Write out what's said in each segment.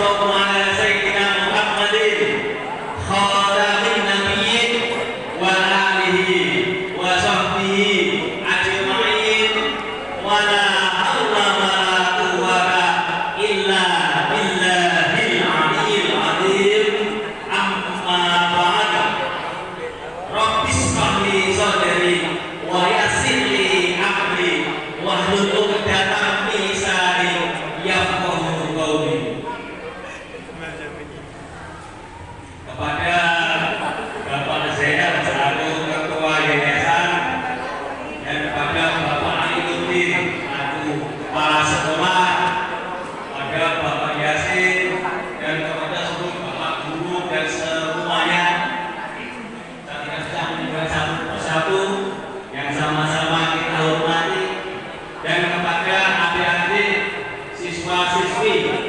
sallallahu ala sayyidina Muhammadin khatamin nabiyyin wa alihi wa sahbihi ajma'in wa la haula wa la quwwata illa billahil aliyyil azim. Amma ba'd. Rabbis shrahli sadri wa yassir li amri wahlul 'uqdatam min lisani yafqahu qawli. Kepada Bapak Zainal selaku Ketua Yayasan dan kepada Bapak Aliuddin selaku Kepala Sekolah, kepada Bapak Yasin dan kepada seluruh Bapak Guru dan semuanya, saya tidak sedang menyebut satu persatu yang sama-sama kita hormati, dan kepada adik-adik siswa-siswi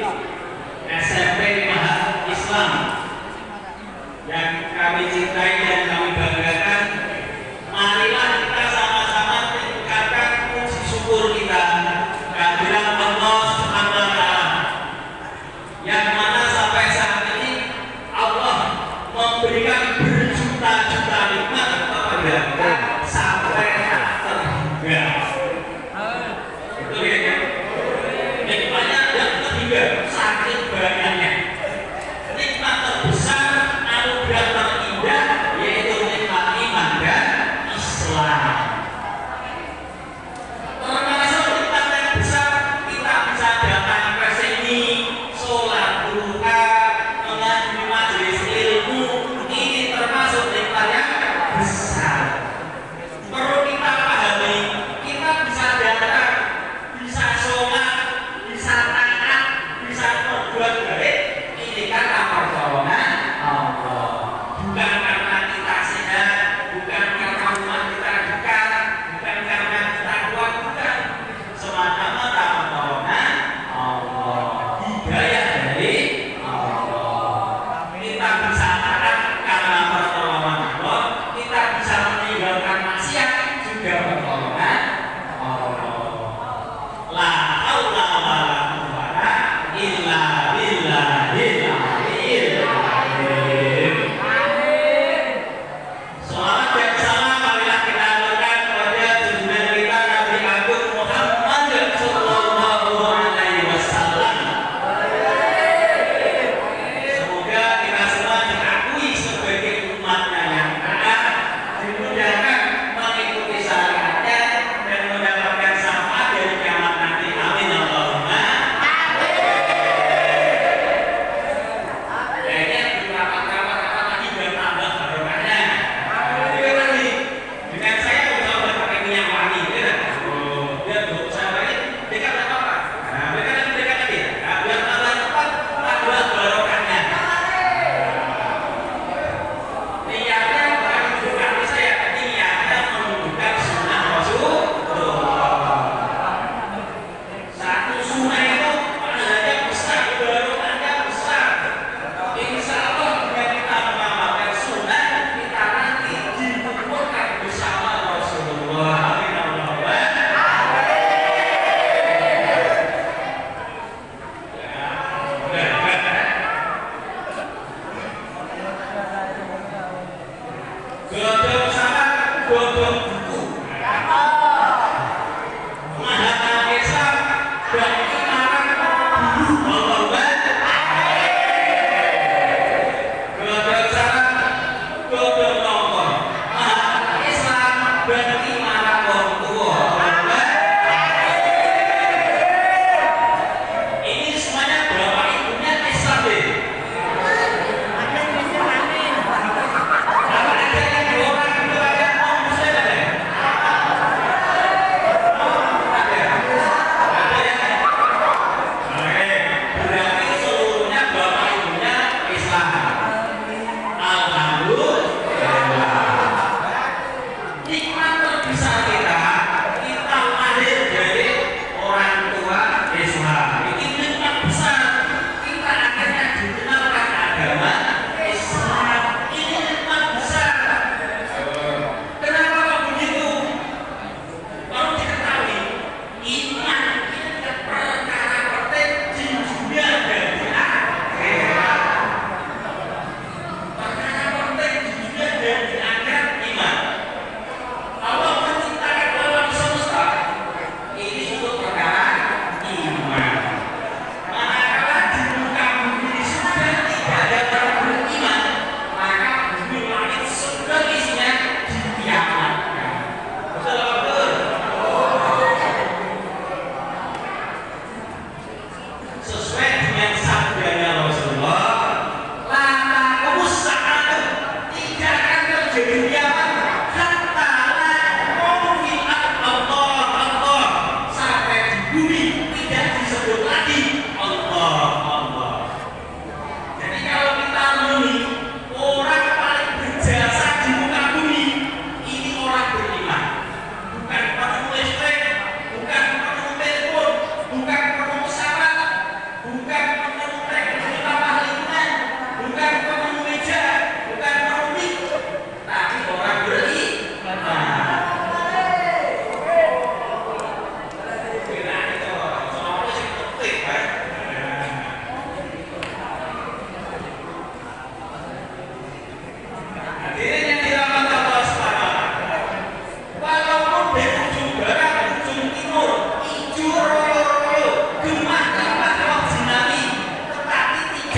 SMP Mahat Islam yang kami cintai dan kami banggakan, marilah kita sama-sama tingkatkan puji syukur kita kehadiran Allah Subhanahu wa Ta'ala, yang mana sampai saat ini Allah memberikan berjuta-juta nikmat kepada kita sampai tak terhingga. Betul ya? Nikmatnya tidak terhingga, saking banyaknya. Nikmat terbesar, anugerah terindah, yaitu nikmat iman dan Islam. Termasuk nikmat yang besar, kita bisa datang ke sini, sholat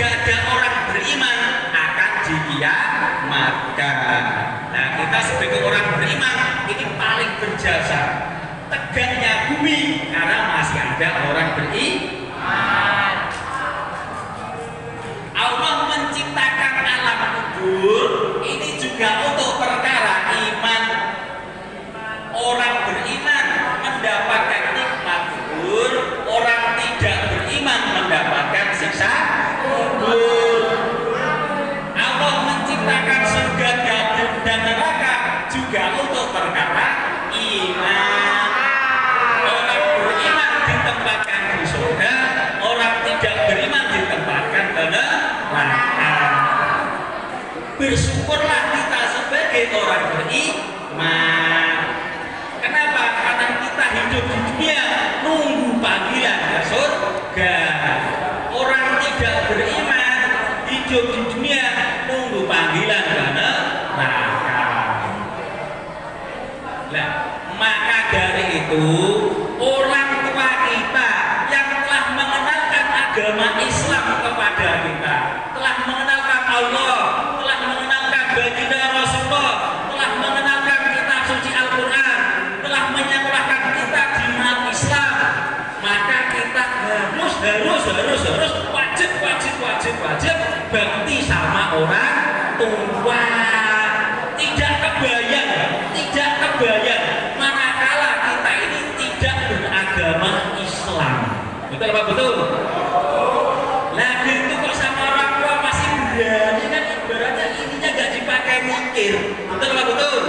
tidak ada orang beriman akan dikiamatkan. Nah, kita sebagai orang beriman ini paling berjasa. Tegaknya bumi karena masih ada orang beriman. Allah menciptakan alam kubur ini juga untuk perkara iman. Orang beriman mendapatkan nikmat kubur, orang tidak beriman mendapatkan siksa kubur. Allah menciptakan surga dan neraka juga untuk perkara iman. Orang beriman ditempatkan di surga, orang tidak beriman ditempatkan di neraka. Bersyukurlah kita sebagai orang beriman. Kenapa? Karena kita hidup di dunia nunggu panggilan ke surga. Orang tidak beriman hidup di dunia nunggu panggilan ke neraka. Nah, maka dari itu orang tua kita yang telah mengenalkan agama Islam kepada kita, telah mengenalkan Allah, telah mengenalkan baginda Rasulullah, telah mengenalkan kitab suci Al-Quran, telah menyekolahkan kita di umat Islam, maka kita harus wajib bakti sama orang tua. Tidak kebayang manakala kita ini tidak beragama Islam. Betul apa betul? Lah gitu kok sama orang tua masih berani, kan ibaratnya ininya gak dipakai mikir. Betul apa betul?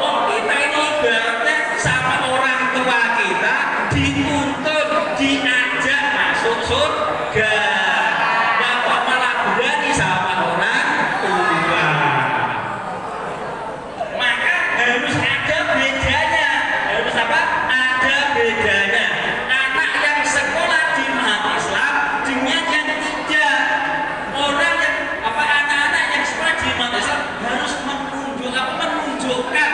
Oh, kita ini ibaratnya sama orang tua kita dituntut, diajak masuk surga. Bapak malah berani sama orang tua. Maka harus ada bedanya. Harus apa? Ada bedanya. Anak yang sekolah di umat Islam dengan yang tidak. Orang yang anak-anak yang sekolah di umat Islam harus menunjukkan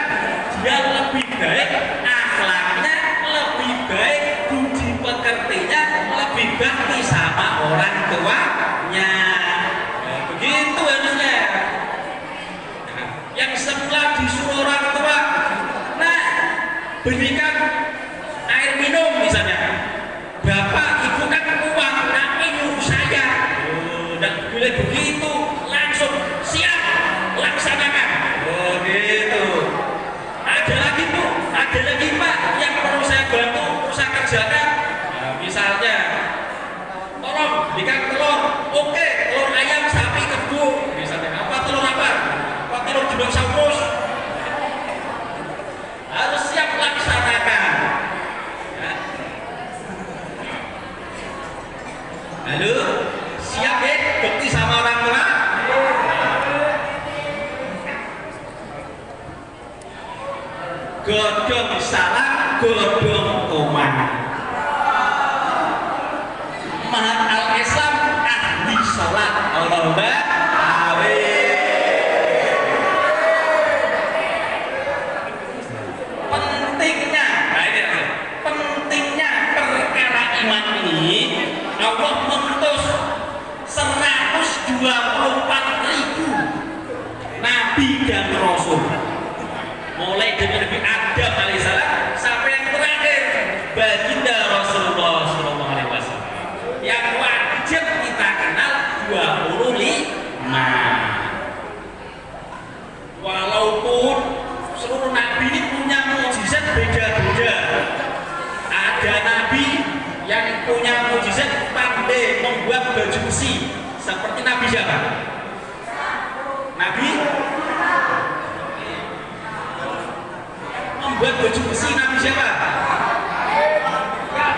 dia lebih baik akhlaknya, lebih baik budi pekertinya, lebih bakti sama orang tuanya. Nah, begitu harusnya. Nah, yang semula disuruh orang tua, nah berikan air minum misalnya, bapak ibu kan uang, tapi nyuruh saya. Dan boleh begitu, langsung siap laksanakan. Oh gitu. Ada lagi tuh, ada lagi pak yang perlu saya bantu, perlu saya kerjakan. Nah, misalnya, tolong berikan telur. Oke, telur ayam, sapi, kebu. Misalnya apa telur apa? Apa telur dinosaurus? Harus siap laksanakan. Ya. Lalu siap ya, bakti sama orang tua. Godong salam, godong toman. Mahat al-Islam ahli sholat. Allahumma amin. Pentingnya perkara iman ini, Allah mengutus 124.000 nabi dan rasul. Mulai dari Nabi Adam alaihissalam sampai yang terakhir baginda Rasulullah SAW. Yang wajib kita kenal 25. Walaupun seluruh nabi ini punya mukjizat beda-beda. Ada nabi yang punya mukjizat pandai membuat baju besi. Seperti Nabi siapa? Nabi membuat baju besi. Nabi siapa? Ya,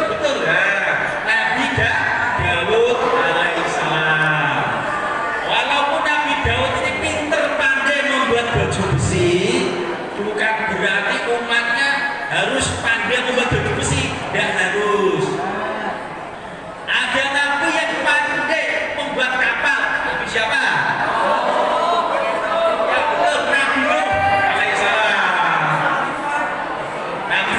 betul ya. Nabi Daud alaihissalam. Walaupun Nabi Daud ini pinter pandai membuat baju besi, bukan berarti umatnya harus pandai membuat baju besi. Tidak harus. Ada nabi yang pandai membuat kapal. Nabi siapa? Ya betul, Nabi Nuh alaihissalam. Nabi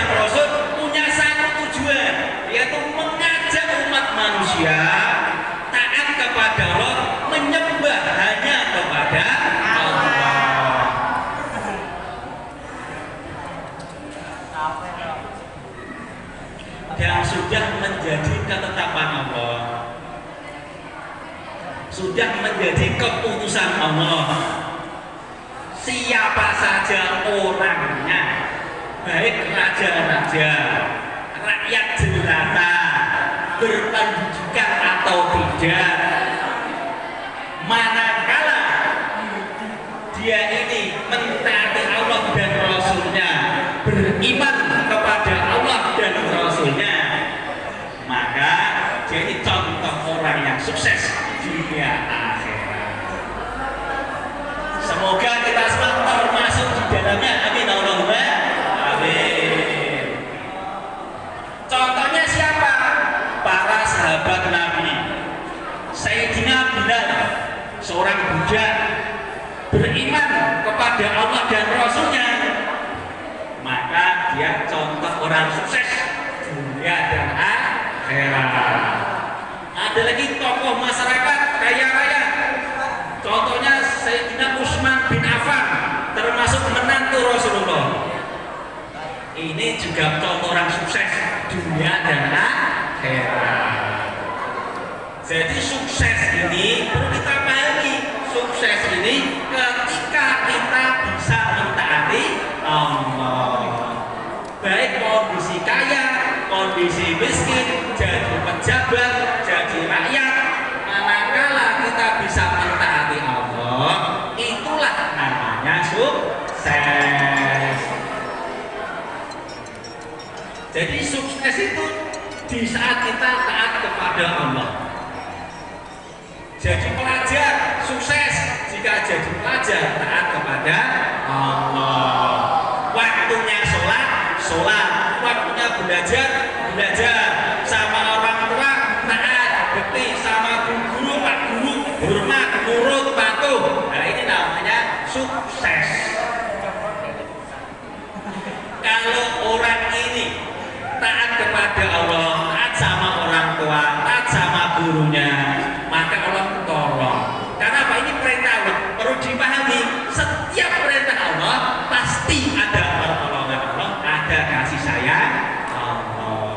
dan Rasul punya satu tujuan, yaitu mengajak umat manusia taat kepada Allah, menyembah hanya kepada Allah. Dan sudah menjadi ketetapan Allah, sudah menjadi keputusan Allah. Siapa saja orangnya, baik raja-raja, rakyat jelata, berpendidikan atau tidak, manakala dia ini mentaati Allah dan Rasulnya, beriman kepada Allah dan Rasulnya, maka dia ini contoh orang yang sukses dunia akhirat. Semoga kita semua termasuk di dalamnya. Amin Allahumma amin. Contohnya siapa? Para sahabat Nabi. Sayyidina Bilal, seorang budak, beriman kepada Allah dan Rasulnya, maka dia contoh orang sukses dunia dan akhirat. Ada lagi tokoh masyarakat kaya raya, contohnya Sayyidina Utsman bin Affan, termasuk menantu Rasulullah. Ini juga contoh orang sukses dunia dan akhirat. Jadi sukses ini perlu kita pahami. Sukses ini ketika kita bisa mentaati Allah, baik kondisi kaya, kondisi miskin, jadi pejabat, jadi rakyat, manakala kita bisa mentaati Allah, itulah namanya sukses. Jadi sukses itu di saat kita taat kepada Allah. Jadi pelajar sukses jika jadi pelajar taat kepada Allah. Waktunya sholat, sholat. Waktunya belajar, belajar. Sama orang tua taat, bekti. Sama guru, pak guru, hormat, nurut, patuh. Nah ini namanya sukses. Kalau orang ini taat kepada Allah, taat sama orang tua, taat sama gurunya, maka Allah tolong. Karena apa? Ini perintah Allah. Perlu dipahami, setiap perintah Allah pasti ada pertolongan Allah, ada kasih sayang Allah.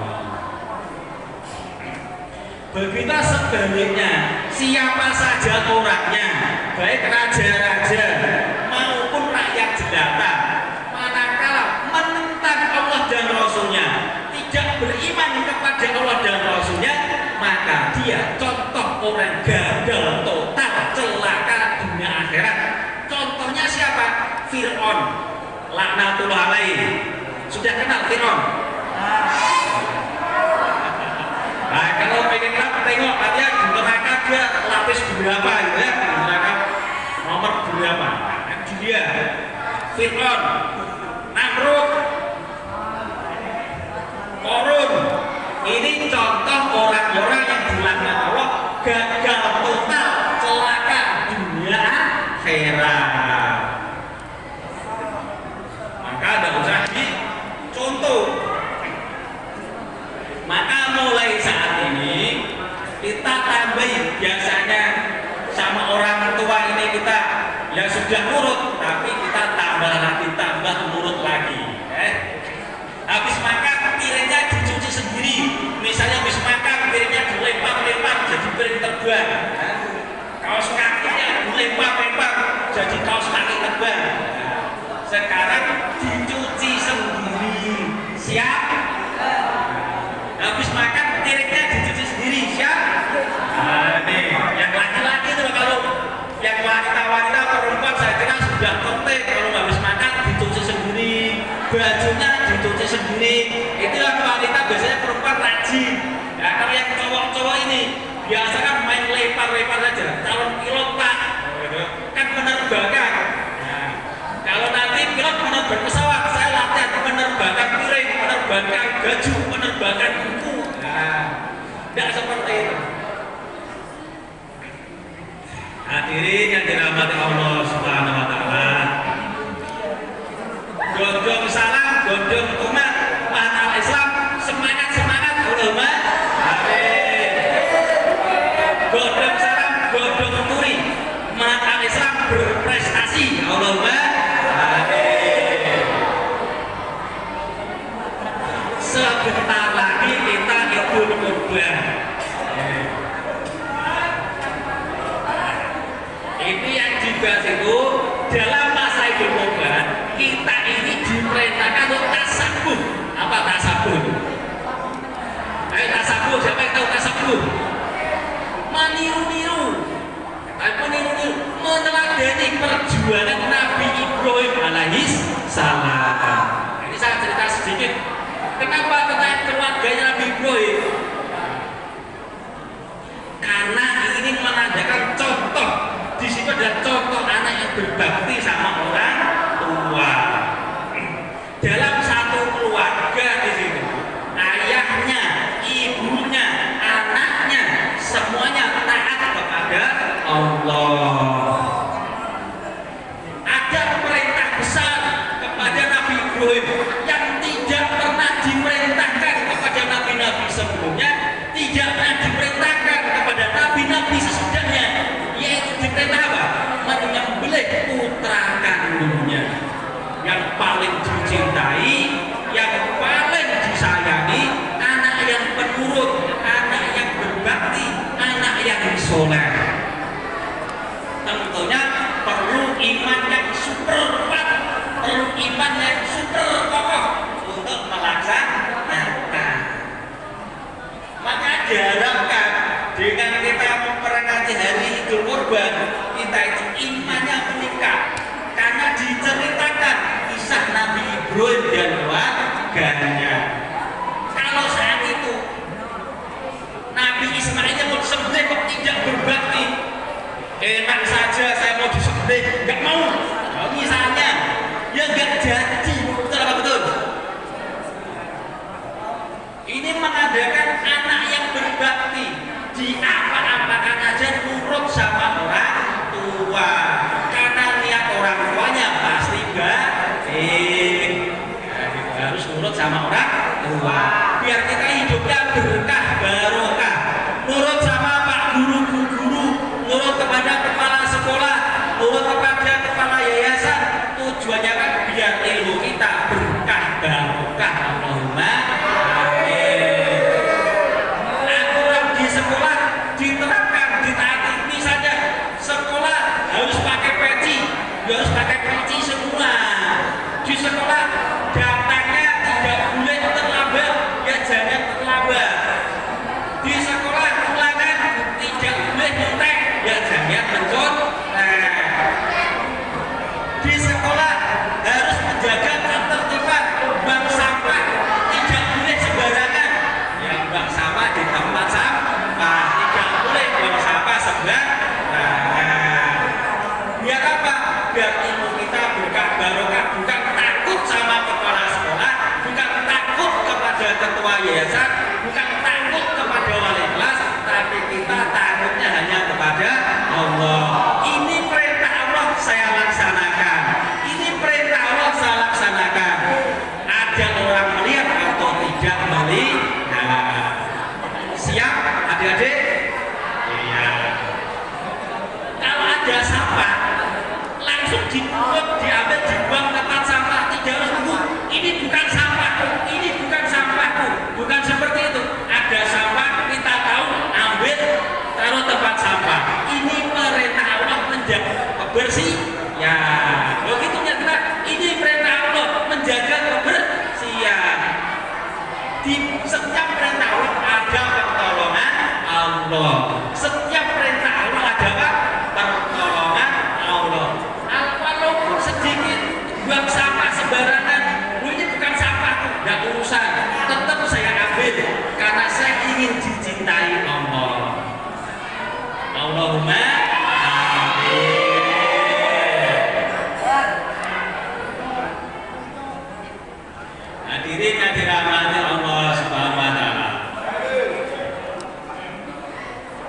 Begitu sebaliknya, siapa saja orangnya, baik raja-raja maupun rakyat jelata, manakala menentang Allah dan Rasulnya, tidak beriman kepada Allah dan Rasulnya, maka dia contoh orang gagal total, celaka dunia akhirat. Contohnya siapa? Fir'aun, laknatullah alaih. Sudah kenal Fir'aun? Nah kalau pengen tengok nanti di neraka dia lapis berapa gitu ya, di neraka nomor berapa. Nah, dia Fir'aun, Namrud, Korun, ini contoh orang-orang yang dilaknat Allah, gagal total, celaka dunia akhirat. Maka ada usah dicontoh. Maka mulai saat ini kita tambahin, biasanya sama orang tua ini kita ya sudah nurut, tapi kita tambah lagi, tambah nurut lagi. Habis makan piringnya dicuci sendiri. Misalnya habis makan piringnya dilempar-lempar jadi piring terbang. Kaos kakinya dilempar-lempar jadi kaos kaki terbang. Sekarang dicuci sendiri. Siap? Habis makan piringnya dicuci sendiri. Siap? Nah, nih, yang laki-laki itu kalau yang wanita-wanita perempuan saya kira sudah penting kalau habis makan dicuci sendiri, bajunya dicuci sendiri. Itu yang wanita, biasanya perempuan rajin. Ya, kalau yang cowok-cowok ini biasa kan main lempar-lempar saja. Calon pilot pak, kan penerbangan. Nah, kalau nanti pilot menerbang pesawat, saya latihan menerbangkan piring, menerbangkan baju, menerbangkan buku. Nah, tidak seperti itu. Hadirin yang dirahmati Allah Subhanahu wa taala. Gondong salam, gondong umat, sebentar lagi kita idul kurban. Ini yang dibahas itu dalam masa idul kurban kita ini diperintahkan untuk tasabuh. Apa tasabuh? Ayo tasabuh, siapa yang tahu tasabuh? Meniru-niru, meneladani perjuangan Nabi Ibrahim alaihis salam. Ini saya cerita sedikit. Kenapa tentang keluarganya Nabi Ibrahim? Karena ini menandakan contoh. Di situ ada contoh anak yang berbakti sama orang tua. Dalam satu keluarga di situ, ayahnya, ibunya, anaknya, semuanya taat kepada Allah. Ada perintah besar kepada Nabi Ibrahim yang tidak pernah diperintahkan kepada nabi-nabi sebelumnya, tidak pernah diperintahkan kepada nabi-nabi sesudahnya, yaitu diperintah apa? Menyembelih putra kandungnya yang paling dicintai, yang paling disayangi, anak yang penurut, anak yang berbakti, anak yang soleh. Tentunya perlu iman yang super kuat, perlu iman yang super kokoh untuk melaksanakan. Maka diharapkan dengan kita memperingati hari Idul Kurban, kita itu imannya meningkat karena diceritakan kisah Nabi Ibrahim dan keluarganya. Kalau saat itu Nabi Ismail mau disembelih kok tidak berbakti, enak saja saya mau disembelih, nggak mau. Nah, misalnya, ya nggak jadi, betul apa betul? Ini mengadakan anak yang berbakti, di apa-apakan aja nurut sama orang tua, karena niat orang tuanya pasti baik. Harus nurut sama orang tua, biar kita hidupnya berkah barokah. Nurut sama pak guru, nurut kepada kepala sekolah, nurut kepada kepala yayasan, tujuannya kan biar ilmu kita berkah barokah. Allahumma amin. Aturan di sekolah diterapkan, ditaati. Misalnya sekolah harus pakai peci, harus pakai peci semua. Di sekolah datangnya tidak boleh terlambat, ya jangan terlambat. Di sekolah ulangan tidak boleh nyontek, ya jangan mencontek. Di sekolah harus menjaga ketertiban, buang sampah tidak boleh sembarangan, ya buang sampah di tempat sampah, tidak boleh buang sampah sembarangan. Biar apa? Biar ilmu kita berkah barokah, bukan takut sama kepala sekolah, bukan takut kepada ketua yayasan, bukan takut kepada wali kelas, tapi kita takutnya hanya kepada Allah. Ini perintah Allah saya laksanakan, ini perintah Allah saya laksanakan. Ada orang melihat atau tidak melihat? Siap adik-adik? Iya. Kalau ada sampah langsung dipungut, diambil, dibuang ke tempat sampah, tidak harus tunggu. Ini bukan sampahku, ini bukan sampahku, bukan seperti itu. Ada sampah kita tahu, ambil, taruh tempat sampah. Ini perintah Allah menjaga kebersihan. Begitu ya kita, ini perintah Allah menjaga kebersihan. Di setiap perintah Allah ada pertolongan Allah. Setiap perintah Allah ada apa? Pertolongan Allah. Walaupun sedikit buang sampah sembarangan, ini bukan sampahku, nggak urusan, tetap saya ambil karena saya ingin dicintai Allah. Allahumma amin. Hadirin yang dirahmati Allah Subhanahu wa taala.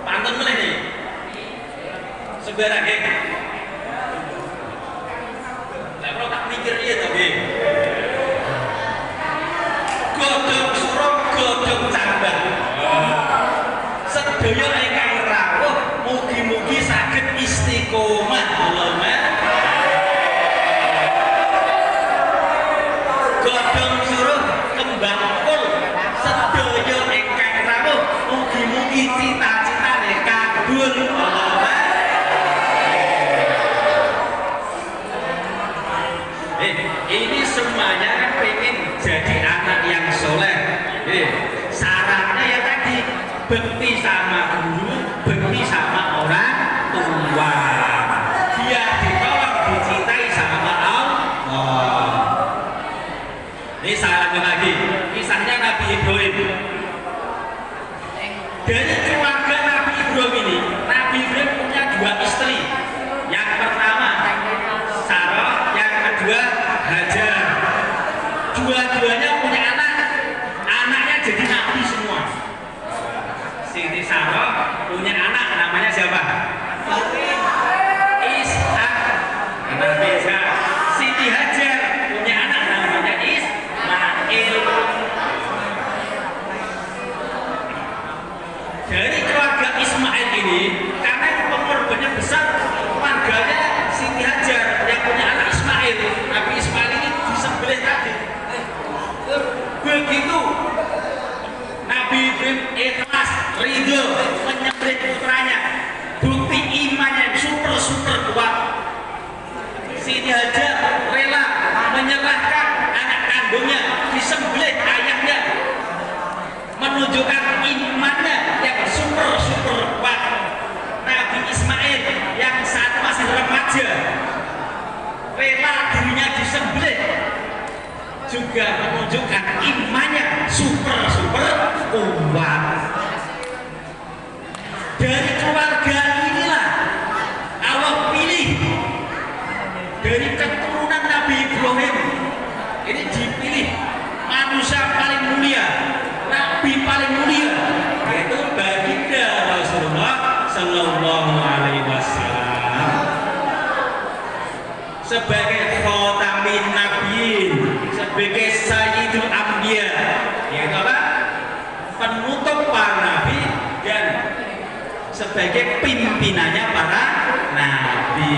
Pantun mulai nih. Sebarang geng. Lah kalau tak mikir dia tapi. Godhong surung, godhong cambah. Sedaya ingkang rawuh mugi-mugi saged istiqomah. Allahumma. Godhong surung kembang kul bekti sama guru, bekti sama orang tua. Dia ditolong dicintai sama Allah. Ini saya lanjut lagi. Kisahnya Nabi Ibrahim. Dari keluarga Nabi Ibrahim ini, Nabi Ibrahim punya dua istri. Yang pertama Sarah, yang kedua Hajar. Dua-duanya punya anak. Anaknya jadi nabi semua. Siti Sarah punya anak, namanya siapa? Ishak. Nabi Ishak. Siti Hajar punya anak, namanya Ismail. Dari keluarga Ismail ini, karena pengorbanannya besar, keluarganya Siti Hajar yang punya anak Ismail. Nabi Ismail ini disembelih tadi. Begitu Nabi Ibrahim ikhlas, ridho menyembelih putranya, bukti imannya super kuat. Siti Hajar rela menyerahkan anak kandungnya disembelih ayahnya, menunjukkan imannya yang super kuat. Nabi Ismail yang saat masih remaja rela dirinya disembelih, juga menunjukkan imannya super kuat. Dari keluarga inilah Allah pilih, dari keturunan Nabi Ibrahim ini dipilih manusia paling mulia, Nabi paling mulia, yaitu baginda Rasulullah Sallallahu Alaihi Wasallam sebagai khotamin nabiin, sebagai sayyidul anbiya, yaitu apa? Penutup para nabi dan sebagai pimpinannya para nabi.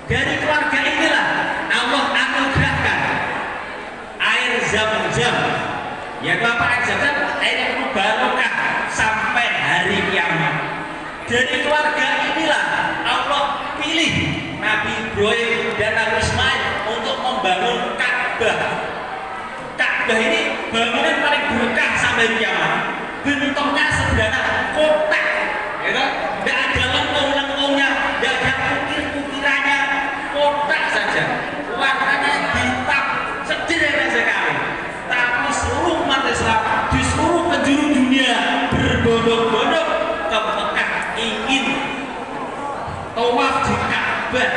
Dari keluarga inilah Allah anugerahkan air Zam-Zam, yaitu apa? Air Zam-Zam, air yang barokah sampai hari kiamat. Dari keluarga inilah Allah pilih Nabi Ibrahim dan Nabi Ismail untuk membangun Ka'bah. Ka'bah ini bangunan paling berkah sampai kiamat. Bentuknya sederhana, kotak, ya kan? Tidak ada lengkung-lengkungnya, tidak ada kukir-kukirannya, kotak saja. Warnanya hitam, sederhana sekali. Tapi seluruh umat Islam di seluruh penjuru dunia berbondong-bondong ke Mekah ingin tawaf di Ka'bah,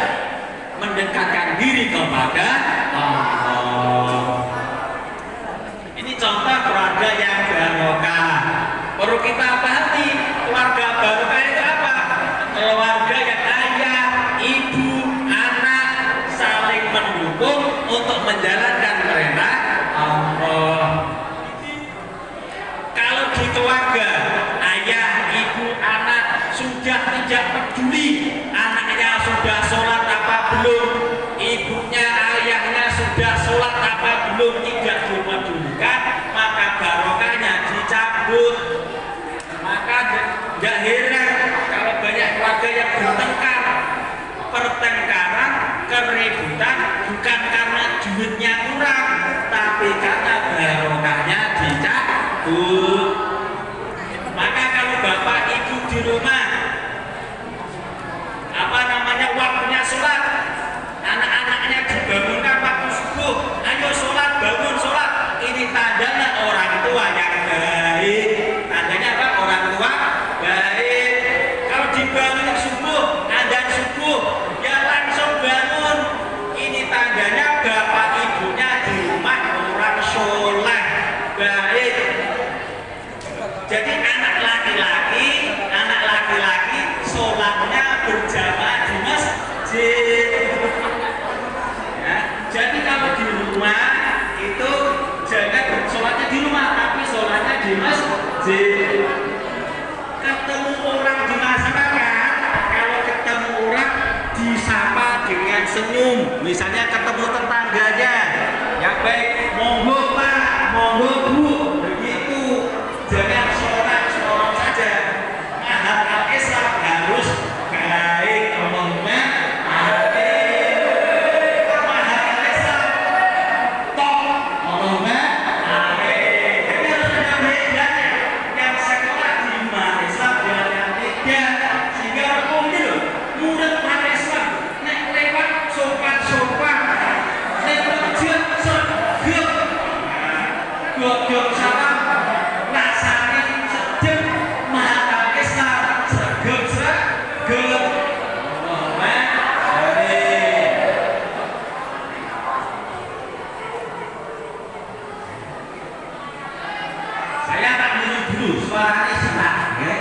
mendekatkan diri kepada Allah. Ini contoh keluarga yang barokah. Perlu kita pahami, keluarga barokah itu apa? Keluarga yang ayah, ibu, anak saling mendukung untuk menjalankan perintah Allah. Kalau di keluarga ayah, ibu, anak sudah tidak peduli anaknya sudah sholat apa belum, ibunya, ayahnya sudah sholat apa belum, tidak dipedulikan, maka barokahnya dicabut. Maka tidak heran kalau banyak keluarga yang bertengkar. Pertengkaran, keributan bukan karena duitnya kurang, tapi karena barokahnya dicabut. Maka kalau bapak ibu di rumah waktunya sholat, anak-anaknya dibangunkan waktu subuh, ayo sholat, bangun sholat. Ini tandanya orang tua yang baik. Tandanya apa? Orang tua baik. Kalau dibangun subuh, adzan subuh, ya langsung bangun. Ini tandanya bapak ibunya di rumah orang sholat baik. Jadi anak laki-laki sholatnya berjamaah di masjid. Ya, jadi kalau di rumah itu jangan sholatnya di rumah, tapi sholatnya di masjid. Ketemu orang di masyarakat, kalau ketemu orang disapa dengan senyum. Misalnya ketemu tetangganya, yang baik, monggo Pak, monggo Bu, begitu. Jangan sholat saja. Mahal Islam harus baik, ngomongnya baik. Mahal Islam top, ngomongnya suaranya serak ya.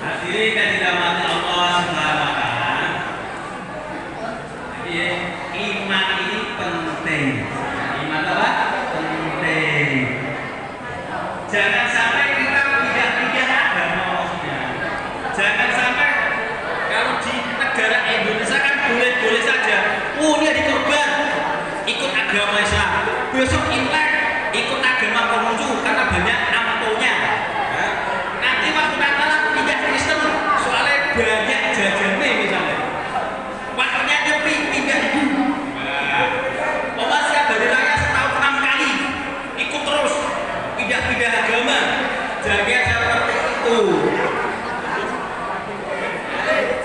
Hadirin yang dirahmati Allah Subhanahu wa taala. Jadi iman ini penting. Iman apa? Penting. Jangan sampai kita pindah-pindah agama maksudnya. Jangan sampai kalau di negara Indonesia kan boleh-boleh saja. Oh, dia dikorban ikut agama Islam. Besok Imlek ikut agama Konghucu karena banyak amponya. Nanti waktu Natal pindah Kristen soalnya banyak jajannya misalnya. Waktunya nyepi pindah. Oma siap dari raya setahun 6 kali ikut terus pindah-pindah agama. Jangan seperti itu.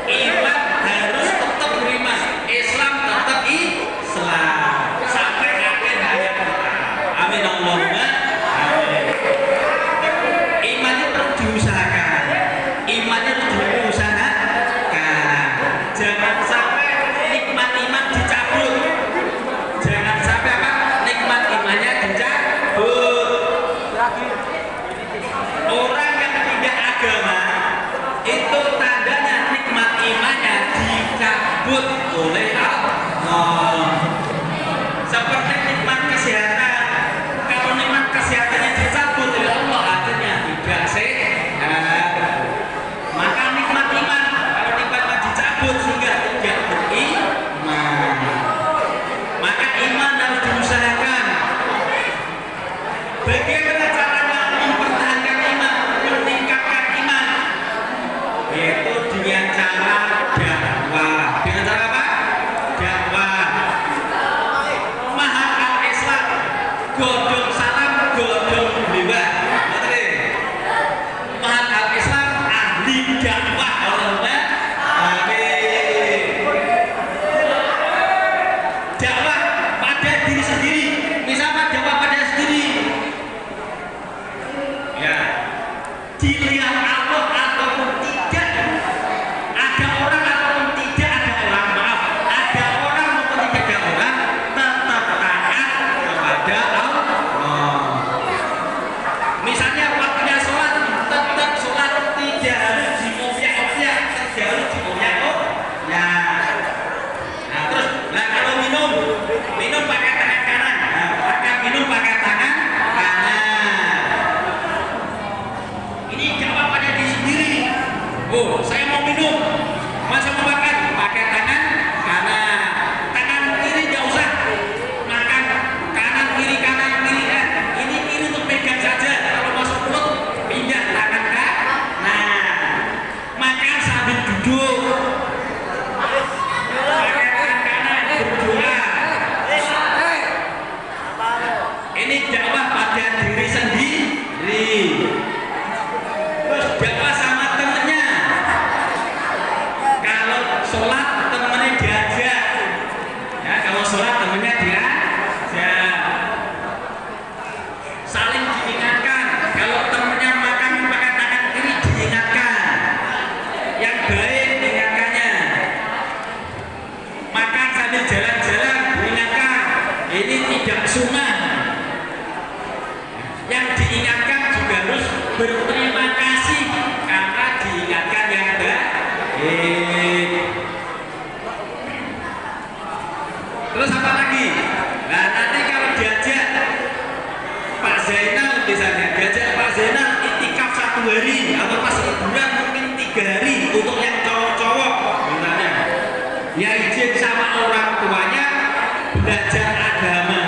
Iman harus tetap beriman. Islam tetap Islam sampai akhir hayat kita. Amin Allahumma amin. Imannya terus diusahakan. Imannya terus diusahakan. Jangan sampai nikmat iman dicabut. Jangan sampai apa? Nikmat imannya dicabut. Orang yang pindah agama itu tandanya nikmat imannya dicabut oleh Allah. Seperti nikmat kesehatan. Kalau nikmat kesehatannya dicabut oleh Allah akhirnya tidak sehat. Maka nikmat iman, kalau nikmat iman dicabut sehingga tidak beriman. Maka iman harus diusahakan. Bagaimana caranya mempertahankan iman, meningkatkan iman? Yaitu dengan cara dakwah. Dengan cara apa? Dakwah. Mahal al-Islam, godong salam, godong beliwah. Mahal al-Islam, ahli dakwah. Allahumma amin. Dakwah pada diri sendiri. Misalnya dakwah pada sendiri. Ya, dilihat Allah ataupun tidak, ada orang ataupun tidak ada orang, maaf, ada orang maupun tidak ada orang, tetap taat kepada Allah. Misalnya waktunya sholat, tetap sholat, tidak harus dioyak-oyak, tidak harus dioyak-oyak. Nah terus, nah kalau minum pakai tangan kanan, minum pakai tangan kanan. Ini jawab pada diri sendiri. Oh, saya mau minum, masa mau makan pakai tangan kanan. Tangan kiri nggak usah makan, kanan kiri ini kiri untuk pegang saja. Kalau masuk mulut pindah tangan kanan. Nah, makan sambil duduk. Pakai tangan kanan berdua. Ini dakwah pada diri sendiri. Terus dakwah sama temennya. Kalau sholat temennya diajak. Ya, kalau sholat temennya diajak. Saling diingatkan. Kalau temennya makan pakai tangan kiri diingatkan. Yang baik diingatkannya. Makan sambil jalan-jalan diingatkan. Ini tidak sunnah. Yang diingatkan juga harus berterima kasih karena diingatkan yang baik. Terus apa lagi? Nah nanti kalau diajak Pak Zainal misalnya, diajak Pak Zainal itikaf 1 hari atau pas liburan mungkin 3 hari untuk yang cowok-cowok misalnya. Ya izin sama orang tuanya belajar agama.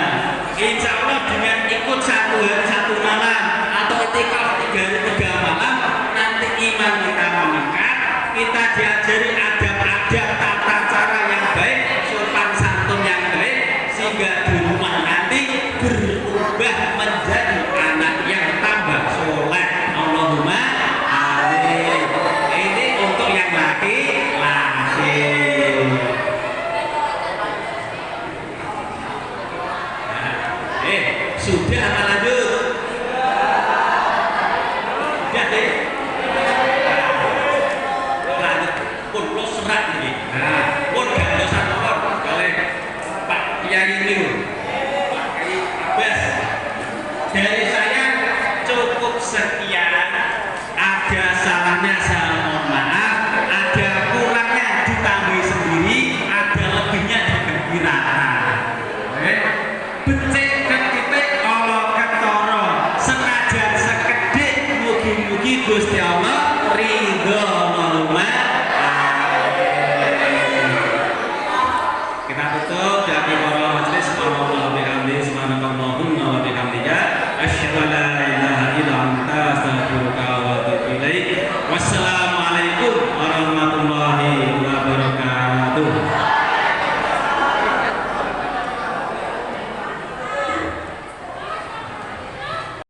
Insya Allah dengan ikut 1 hari 1 malam atau itikaf 3 hari 3 malam, nanti iman kita meningkat, kita diajari adab-adab tata cara yang baik, sopan santun yang baik, sehingga di rumah nanti berubah menjadi anak yang tambah soleh. Allahumma amin. Ini sekian, ada salahnya saya mohon maaf, ada kurangnya ditambahi sendiri, ada lebihnya digembirakan. Becik ketitik Allah ketara, senajan sekedhik mugi-mugi Gusti Allah ridho malumah. Kita tutup dari para majelis subhanallah bihamdi subhanakallahumma wa bihamdika asyhadu an la ilaha illa anta astaghfiruka wa atubu ilaik. Wassalam.